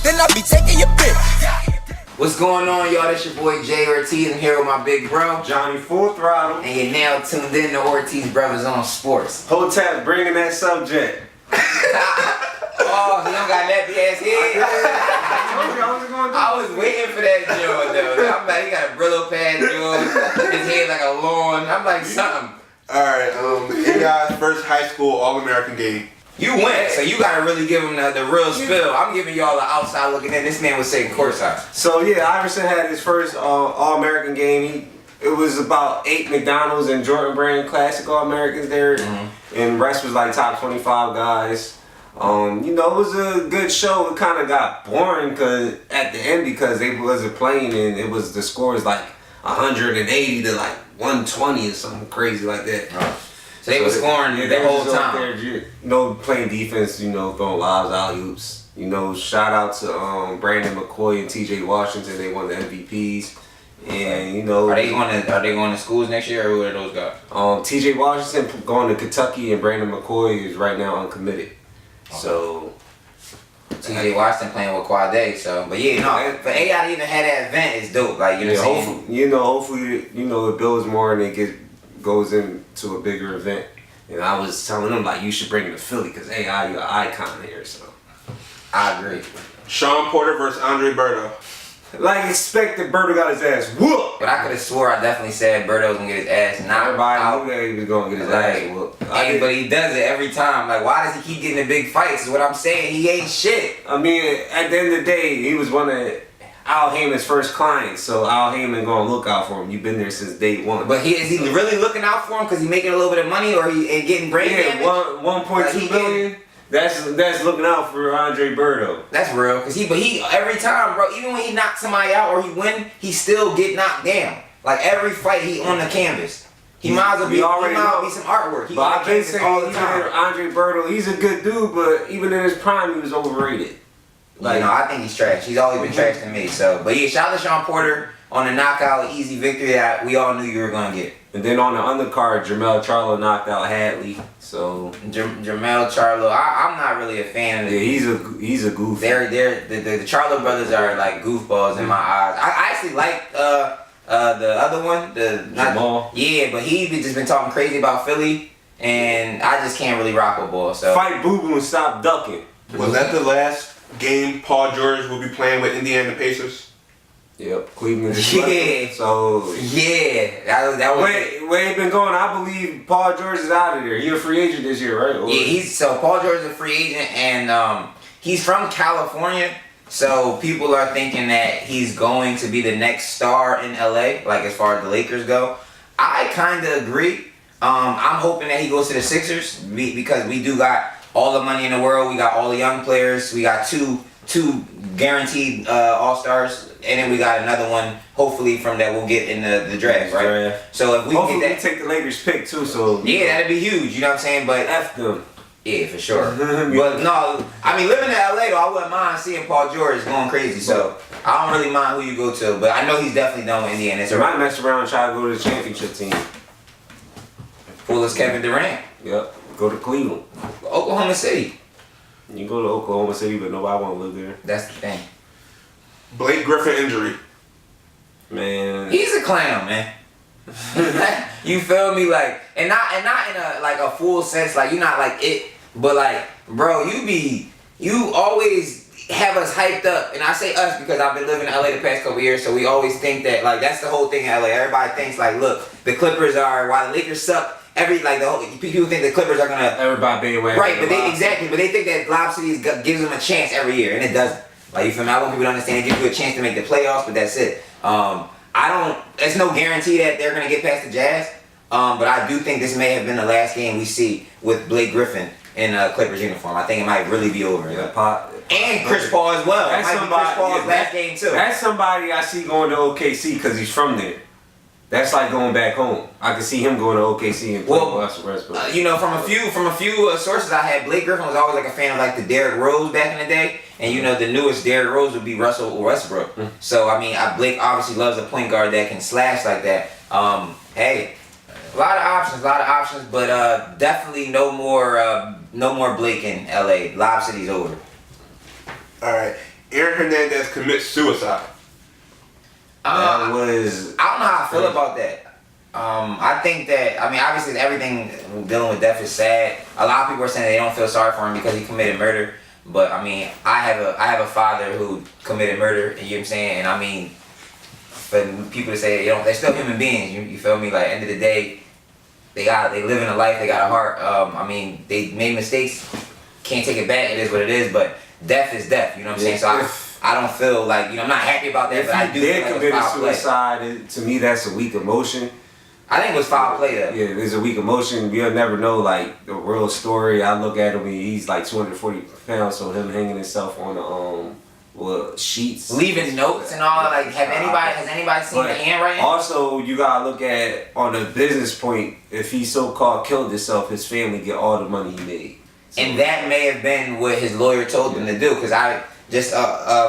then I be taking your bitch. What's going on, y'all? This your boy Jay Ortiz. I'm here with my big bro Johnny Full Throttle. And you're now tuned in to Ortiz Brothers on Sports. Hotep bringing that subject. Oh, he don't got nappy ass head. I was waiting for that joke though. I'm like, he got a Brillo pad joke, his head like a lawn. I'm like something. Alright, AI's first high school All-American game. You went, so you gotta really give him the real spill. I'm giving y'all the outside looking in. This man was sitting courtside. So yeah, Iverson had his first All-American game. It was about 8 McDonald's and Jordan Brand Classic All-Americans there, and rest was like top 25 guys. You know, it was a good show. It kind of got boring at the end because they wasn't playing and it was the scores like 180 to like 120 or something crazy like that. So they were scoring the whole time. There, you know, playing defense, you know, throwing lobs, alley-oops. You know, shout out to Brandon McCoy and TJ Washington. They won the MVPs. And you know, are they going to schools next year, or who are those guys? TJ Washington going to Kentucky and Brandon McCoy is right now uncommitted. Okay. So TJ Washington playing with Quade, so but yeah, no, for AI to even have that event is dope. Like, you know what I'm saying? Hopefully, it builds more and it goes into a bigger event. And I was telling them like you should bring it to Philly because AI, you're an icon here. So I agree. Shawn Porter versus Andre Berto. Like expected, Berto got his ass whooped. But I could have swore I definitely said Berto was gonna get his ass knocked. Everybody knew that he was gonna get his ass whooped. Hey, but he does it every time. Like, why does he keep getting in big fights? Is what I'm saying. He ain't shit. I mean, at the end of the day, he was one of Al Heyman's first clients, so Al Heyman gonna look out for him. You've been there since day one. But is he really looking out for him because he making a little bit of money, or he and getting brain damage? 1.2 billion. That's looking out for Andre Berto. That's real, cause he every time, bro, even when he knocks somebody out or he win, he still get knocked down. Like every fight, he on the canvas. He might as well be some artwork. He but I've been saying all the time, Andre Berto, he's a good dude, but even in his prime, he was overrated. Like, you know, I think he's trash. He's always been trash to me. So, but yeah, shout out to Shawn Porter on the knockout, easy victory that we all knew you were gonna get. And then on the undercard, Jermell Charlo knocked out Hadley. So Jermell Charlo, I'm not really a fan of. Yeah, he's a goof. The Charlo brothers are like goofballs in my eyes. I actually like the other one, Jamal. Yeah, but he just been talking crazy about Philly, and I just can't really rock with ball. So fight Boo Boo and stop ducking. Was that the last game Paul George will be playing with Indiana Pacers? Yep, Cleveland. Yeah. So yeah, that was where he been going. I believe Paul George is out of there. He's a free agent this year, right? Yeah, Paul George is a free agent, and he's from California. So people are thinking that he's going to be the next star in LA, like as far as the Lakers go. I kind of agree. I'm hoping that he goes to the Sixers because we do got all the money in the world. We got all the young players. We got two guaranteed All-Stars. And then we got another one, hopefully, from that we'll get in the draft, right? Yeah. So if we hopefully get that, take the Lakers pick too. So yeah, that'd be huge. You know what I'm saying? But F them. Yeah, for sure. But no, I mean, living in LA though, I wouldn't mind seeing Paul George going crazy. So I don't really mind who you go to, but I know he's definitely done with Indiana. So might mess around and try to go to the championship team. Full as Kevin Durant. Yep. Go to Cleveland. Oklahoma City. You go to Oklahoma City, but nobody want to live there. That's the thing. Blake Griffin injury. Man, he's a clown, man. You feel me? Like, and not in a full sense. Like, you're not like it, but like, bro, you always have us hyped up, and I say us because I've been living in LA the past couple years, so we always think that like that's the whole thing in LA. Everybody thinks like, look, the Clippers are while the Lakers suck. People think the Clippers are gonna everybody bandwagon. Right, but they think that Lob City gives them a chance every year, and it doesn't. Like, you feel me? I want people to understand it gives you a chance to make the playoffs, but that's it. It's no guarantee that they're gonna get past the Jazz. But I do think this may have been the last game we see with Blake Griffin in a Clippers uniform. I think it might really be over. Yeah, and Chris Paul as well. That's it might be Chris Paul's last game too. That's somebody I see going to OKC because he's from there. That's like going back home. I can see him going to OKC and playing Westbrook. You know, from a few sources I had, Blake Griffin was always like a fan of like the Derrick Rose back in the day, and you know the newest Derrick Rose would be Russell Westbrook. So I mean, Blake obviously loves a point guard that can slash like that. Hey, a lot of options, but definitely no more Blake in LA. Lob City's over. All right, Aaron Hernandez commits suicide. I don't know how I feel crazy. about that. I think that, obviously everything dealing with death is sad. A lot of people are saying they don't feel sorry for him because he committed murder. But I have a father who committed murder, you know what I'm saying? And for people to say they're still human beings, you feel me? Like, end of the day, they live in a life, they got a heart. They made mistakes, can't take it back, it is what it is, but death is death, you know what I'm saying? So I don't feel like, I'm not happy about that, but I do feel like commit it's foul play. suicide, to me that's a weak emotion. I think it was foul play though. Yeah, there's a weak emotion. You'll never know like the real story. I look at him, he's like 240 pounds, so him hanging himself on the sheets, leaving notes and all. Like, has anybody seen the handwriting? Also, you gotta look at on the business point. If he so-called killed himself, his family get all the money he made. So, and that may have been what his lawyer told them to do. Because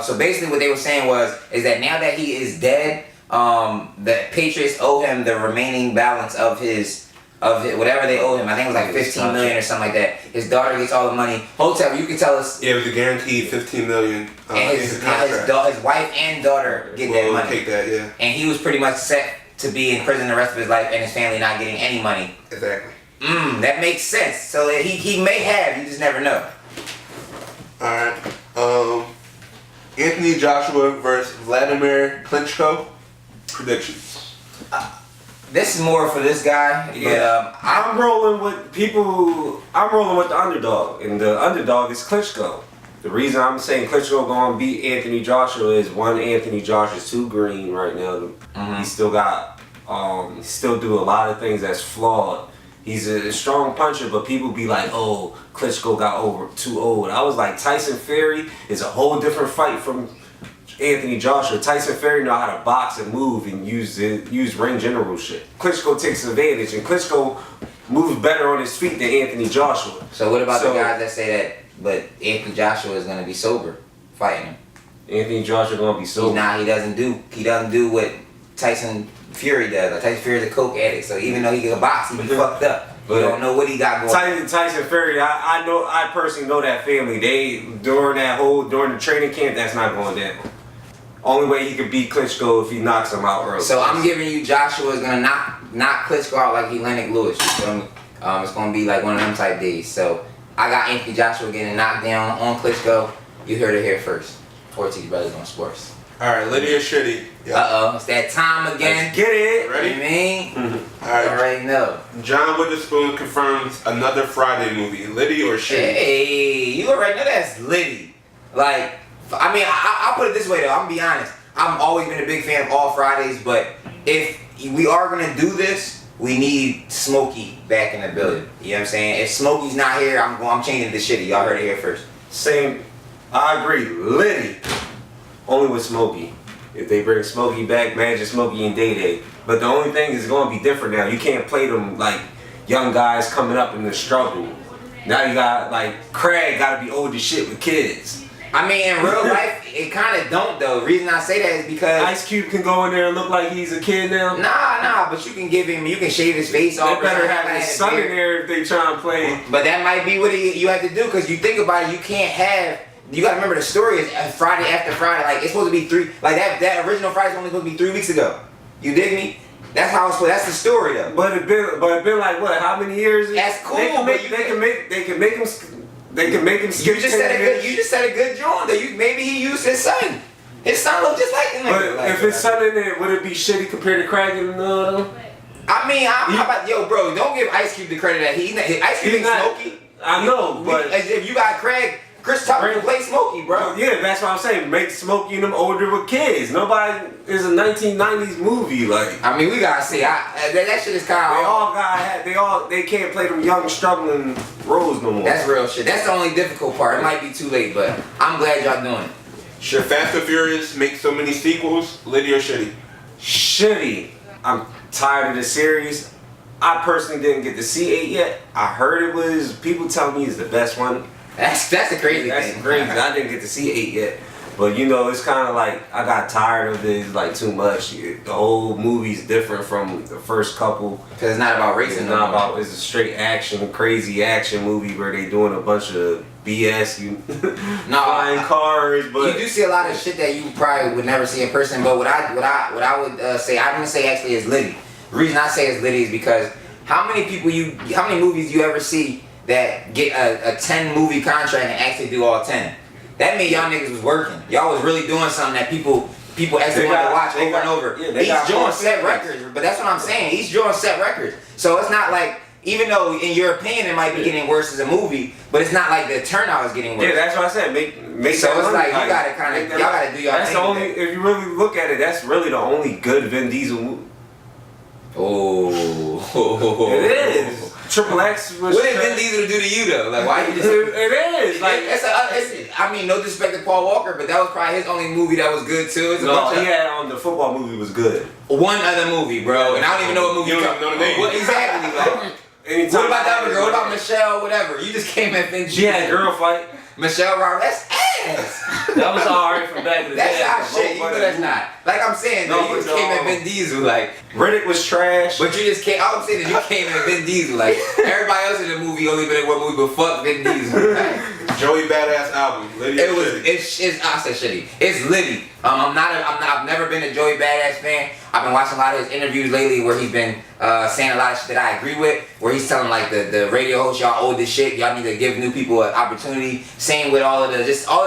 so basically what they were saying is that now that he is dead, the Patriots owe him the remaining balance of whatever they owe him. I think it was like 15 million or something like that. His daughter gets all the money. Hotel, you can tell us. Yeah, it was a guaranteed 15 million. And his wife and daughter get that money. Take that, yeah. And he was pretty much set to be in prison the rest of his life, and his family not getting any money. Exactly. That makes sense. So he may have. You just never know. All right. Anthony Joshua versus Vladimir Klitschko. Predictions. This is more for this guy. Yeah, I'm rolling with the underdog, and the underdog is Klitschko. The reason I'm saying Klitschko gonna beat Anthony Joshua is one, Anthony Joshua's too green right now. He still got, he still do a lot of things that's flawed. He's a strong puncher, but people be like, oh, Klitschko got too old. I was like, Tyson Fury is a whole different fight from Anthony Joshua. Tyson Fury know how to box and move and use ring general shit. Klitschko takes advantage, and Klitschko moves better on his feet than Anthony Joshua. So what about the guys that say that, but Anthony Joshua is gonna be sober fighting him? Anthony Joshua gonna be sober. He doesn't do what Tyson Fury does. Like, Tyson Fury's a coke addict, so even though he can box, he be fucked up. You don't know what he got going. Tyson Fury, I personally know that family. During the training camp, that's not going down. Only way he could beat Klitschko if he knocks him out early. So I'm giving you Joshua is gonna knock Klitschko out like he Lennox Lewis. You feel me? It's gonna be like one of them type days. So I got Anthony Joshua getting knocked down on Klitschko. You heard it here first. Ortiz Brothers on Sports. All right, Lydia Shitty. Yep. It's that time again. Let's get it. Ready? You mean? All right. You already know. John Witherspoon confirms another Friday movie. Liddy or Shitty? Hey, you already know that's Liddy. Like, I'll put it this way though. I'm gonna be honest. I've always been a big fan of all Fridays, but if we are gonna do this, we need Smokey back in the building. You know what I'm saying? If Smokey's not here, I'm changing the Shitty. Y'all heard it here first. Same. I agree. Liddy. Only with Smokey. If they bring Smokey back, Magic Smokey and Day Day. But the only thing is going to be different now. You can't play them like young guys coming up in the struggle. Now you got like Craig got to be old as shit with kids. In real life, it kind of don't though. The reason I say that is because Ice Cube can go in there and look like he's a kid now. Nah, but you can shave his face off. They better have his son in there if they trying to play. But that might be what you have to do, because you think about it, you gotta remember the story is Friday after Friday. Like, it's supposed to be that original Friday's only supposed to be 3 weeks ago. You dig me? That's how that's the story though. But it been like what? How many years? That's cool. They can make him. You just said a good joint though. Maybe he used his son. His son looked just like him. But if his son in there, would it be shitty compared to Craig and how about bro? Don't give Ice Cube the credit that Ice Cube ain't Smokey. I know, but if you got Chris Tucker can play Smokey, bro. Yeah, that's what I'm saying. Make Smokey and them older with kids. Nobody is a 1990s movie. Like, we gotta see. That shit is kind of. They can't play them young struggling roles no more. That's real shit. That's the only difficult part. It might be too late, but I'm glad y'all doing it. Should Fast and Furious make so many sequels? Liddy or Shitty? Shitty. I'm tired of the series. I personally didn't get to see 8 yet. I heard people tell me it's the best one. That's the crazy thing. That's crazy. I didn't get to see 8 yet. But it's kind of like I got tired of it. It's like too much. The whole movie's different from the first couple. Because it's not about racing. It's a straight action, crazy action movie where they doing a bunch of BS, No, flying cars, but you do see a lot of shit that you probably would never see in person. But what I would say, I'm gonna say actually is Liddy. The reason I say it's Liddy is because how many movies you ever see that get a 10 movie contract and actually do all 10? That means y'all niggas was working. Y'all was really doing something that people actually want to watch over and over. Each joint set records, but that's what I'm saying. Each joint set records. So it's not like, even though in your opinion it might be getting worse as a movie, but it's not like the turnout is getting worse. Yeah, that's what I said. Make so it's like you gotta kind of, y'all gotta do y'all That's thing. the only, if you really look at it, that's really the only good Vin Diesel movie. Oh, it is. Triple X was. What did Vin Diesel do to you though? Like, why you just? It is. Like, I mean, no disrespect to Paul Walker, but that was probably his only movie that was good too. It's he had on the football movie was good. One other movie, bro, and I don't even know what movie. You don't even know the name. What exactly? Like, what about the other girl? What about Michelle? Whatever. You just came at Vin Diesel. She had a girl fight. Michelle Robert, that's ass. That was alright from back in the day. That's not shit. You know that's not. Like I'm saying, though, you just came at Vin Diesel, like Riddick was trash. But you just came. All I'm saying is you came at Vin Diesel, like everybody else in the movie only been in one movie, but fuck Vin Diesel. Like, Joey Badass album. Liddy it was. shitty. It's. I said shitty. It's Liddy. I've never been a Joey Badass fan. I've been watching a lot of his interviews lately where he's been saying a lot of shit that I agree with. Where he's telling like the radio hosts, y'all owe this shit. Y'all need to give new people an opportunity. Same with all the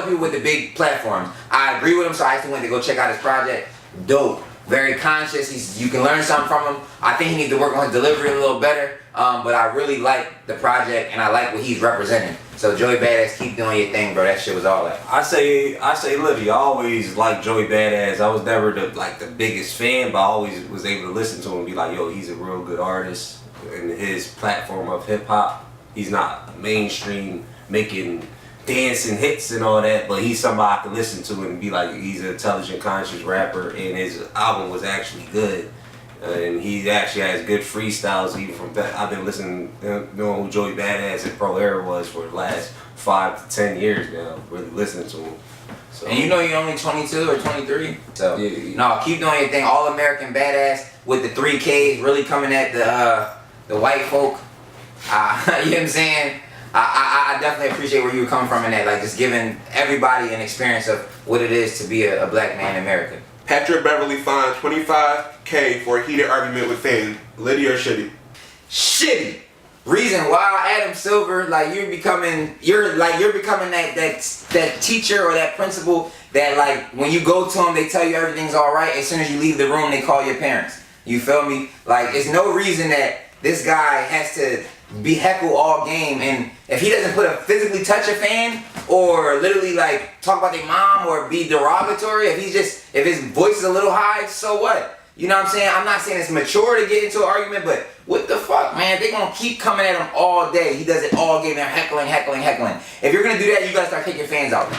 people with the big platforms. I agree with him, so I actually went to go check out his project. Dope. Very conscious. You can learn something from him. I think he needs to work on his delivery a little better. But I really like the project and I like what he's representing. So Joey Badass, keep doing your thing, bro. That shit was all that. I say, Liddy. I always liked Joey Badass. I was never the biggest fan, but I always was able to listen to him and be like, yo, he's a real good artist. In his platform of hip hop, he's not mainstream making dancing hits and all that, but he's somebody I can listen to and be like, he's an intelligent, conscious rapper, and his album was actually good. And he actually has good freestyles even from that. I've been listening, knowing who Joey Badass and Pro Era was for the last 5 to 10 years now, really listening to him. So, and you know you're only 22 or 23, so yeah. No, keep doing your thing. All American Badass with the 3 Ks, really coming at the white folk. You know what I'm saying? I definitely appreciate where you were coming from in that, like just giving everybody an experience of what it is to be a black man in America. Patrick Beverly fined $25K for a heated argument with fans. Liddy or shitty? Shitty. Reason why Adam Silver, like you're becoming that teacher or that principal that like when you go to them they tell you everything's all right. As soon as you leave the room they call your parents. You feel me? Like it's no reason that this guy has to be heckle all game, and if he doesn't put a physically touch a fan or literally like talk about their mom or be derogatory, if his voice is a little high, so what? You know what I'm saying? I'm not saying it's mature to get into an argument, but what the fuck, man? They gonna keep coming at him all day. He does it all game. They're heckling. If you're gonna do that, you gotta start taking fans out.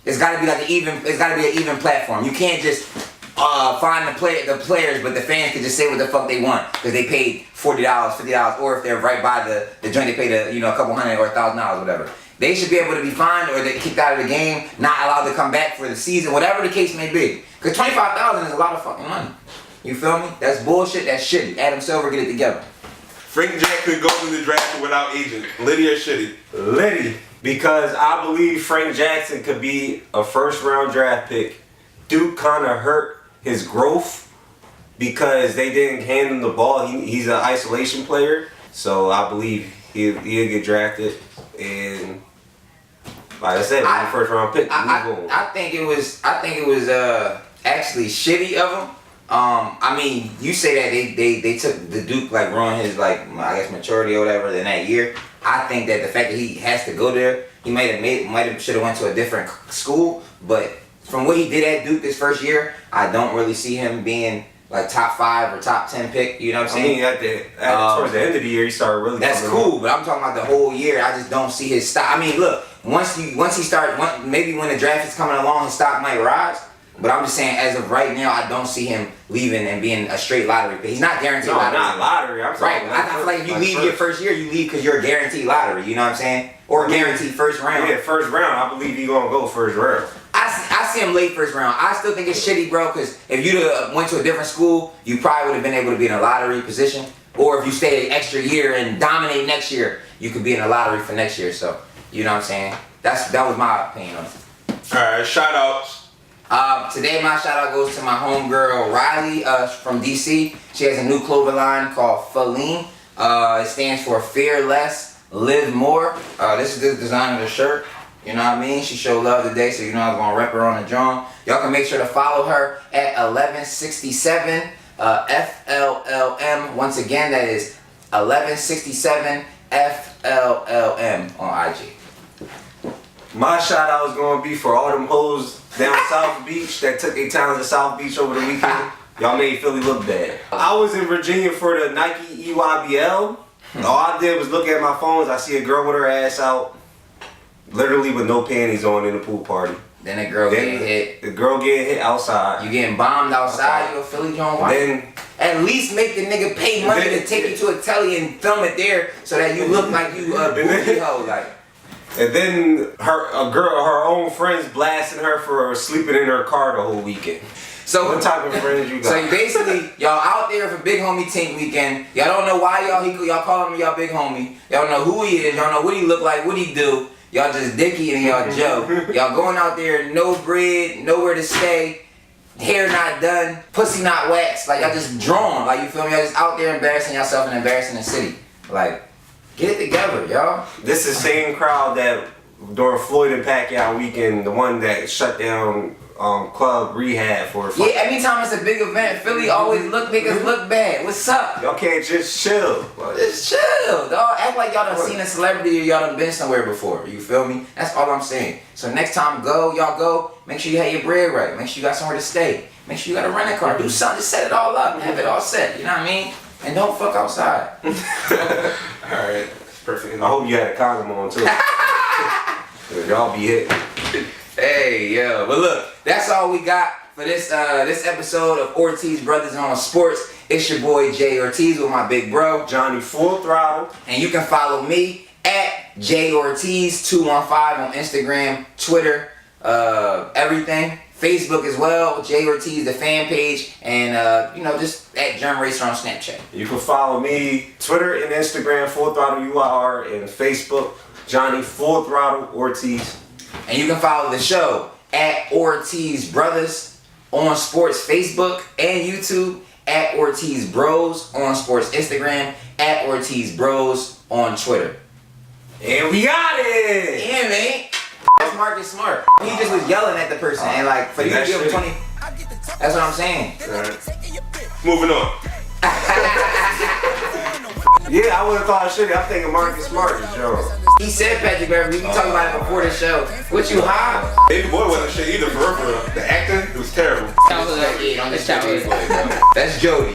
It's gotta be like it's gotta be an even platform. You can't just find the players, but the fans can just say what the fuck they want because they paid $40, $50, or if they're right by the joint, they paid a couple $100 or $1,000, whatever. They should be able to be fined or they kicked out of the game, not allowed to come back for the season, whatever the case may be. Because $25,000 is a lot of fucking money. You feel me? That's bullshit. That's shitty. Adam Silver, get it together. Frank Jack could go through the draft without agent. Liddy or shitty? Liddy, because I believe Frank Jackson could be a first-round draft pick. Duke kind of hurt his growth because they didn't hand him the ball. He's an isolation player, so I believe he'll get drafted. And like I said, he's a first-round pick. I think it was actually shitty of him. I mean, you say that they took the Duke like ruined his like I guess maturity or whatever in that year. I think that the fact that he has to go there, he might have should have went to a different school, but from what he did at Duke this first year, I don't really see him being like top 5 or top 10 pick. You know what I'm saying? I mean, towards the end of the year, he started really. That's cool, but I'm talking about the whole year. I just don't see his stock. I mean, look, once he starts, maybe when the draft is coming along, his stock might rise. But I'm just saying, as of right now, I don't see him leaving and being a straight lottery pick. He's not guaranteed lottery. Not lottery. I'm right. I feel like if you leave your first year, you leave because you're a guaranteed lottery. You know what I'm saying? Or guaranteed first round. Yeah, first round. I believe he's gonna go first round. I see him late first round. I still think it's shitty, bro, because if you went to a different school, you probably would have been able to be in a lottery position. Or if you stayed an extra year and dominate next year, you could be in a lottery for next year. So You know what I'm saying? That was my opinion on it. Alright, shout outs. Today my shout out goes to my homegirl Riley from DC. She has a new clothing line called Feline. It stands for Fear Less, Live More. This is the design of the shirt. You know what I mean? She showed love today, so you know I was gonna rep her on the drum. Y'all can make sure to follow her at 1167 FLLM. Once again, that is 1167 FLLM on IG. My shout out is gonna be for all them hoes down South Beach that took their time to South Beach over the weekend. Y'all made Philly look bad. I was in Virginia for the Nike EYBL. All I did was look at my phones. I see a girl with her ass out, literally with no panties on in the pool party. Then the girl getting hit. The girl getting hit outside. You getting bombed outside. You a Philly John White. Then at least make the nigga pay money to take you to a telly and film it there so that you look like you a bougie hoe. Like. And then her own friends blasting her for sleeping in her car the whole weekend. So what type of friends you got? So basically, y'all out there for Big Homie Tank Weekend. Y'all don't know why y'all calling him y'all big homie. Y'all don't know who he is. Y'all know what he look like, what he do. Y'all just Dickie and y'all Joe. Y'all going out there, no bread, nowhere to stay, hair not done, pussy not waxed. Like y'all just drawn. Like you feel me? Y'all just out there embarrassing yourself and embarrassing the city. Like. Get it together, y'all. This is the same crowd that during Floyd and Pacquiao weekend, the one that shut down Club Rehab for. Yeah, every time it's a big event, Philly always niggas look bad. What's up? Y'all can't just chill. Just chill, dog. Act like y'all done seen a celebrity or y'all done been somewhere before. You feel me? That's all I'm saying. So next time y'all go, make sure you have your bread right. Make sure you got somewhere to stay. Make sure you got a rental car. Do something, just set it all up. Have it all set. You know what I mean? And don't fuck outside. Alright, that's perfect. I hope you had a condom on too. Y'all be hit. Hey, yo. But look, that's all we got for this episode of Ortiz Brothers on Sports. It's your boy Jay Ortiz with my big bro Johnny Full Throttle. And you can follow me at Jay Ortiz 215 on Instagram, Twitter, everything. Facebook as well, Jay Ortiz, the fan page, and just at Germ Racer on Snapchat. You can follow me Twitter and Instagram, Full Throttle UIR, and Facebook, Johnny Full Throttle Ortiz. And you can follow the show at Ortiz Brothers on Sports Facebook and YouTube, at Ortiz Bros on Sports Instagram, at Ortiz Bros on Twitter. And we got it! Yeah, man. That's Marcus Smart. He just was yelling at the person, and like for you to give him 20. That's what I'm saying. Right. Moving on. Yeah, I would have thought shit. I'm thinking Marcus Smart is Joe. He said Patrick Beverly. We talked about it before the show. What you high? Baby boy wasn't shit either for real. The acting, it was terrible. That's Jody.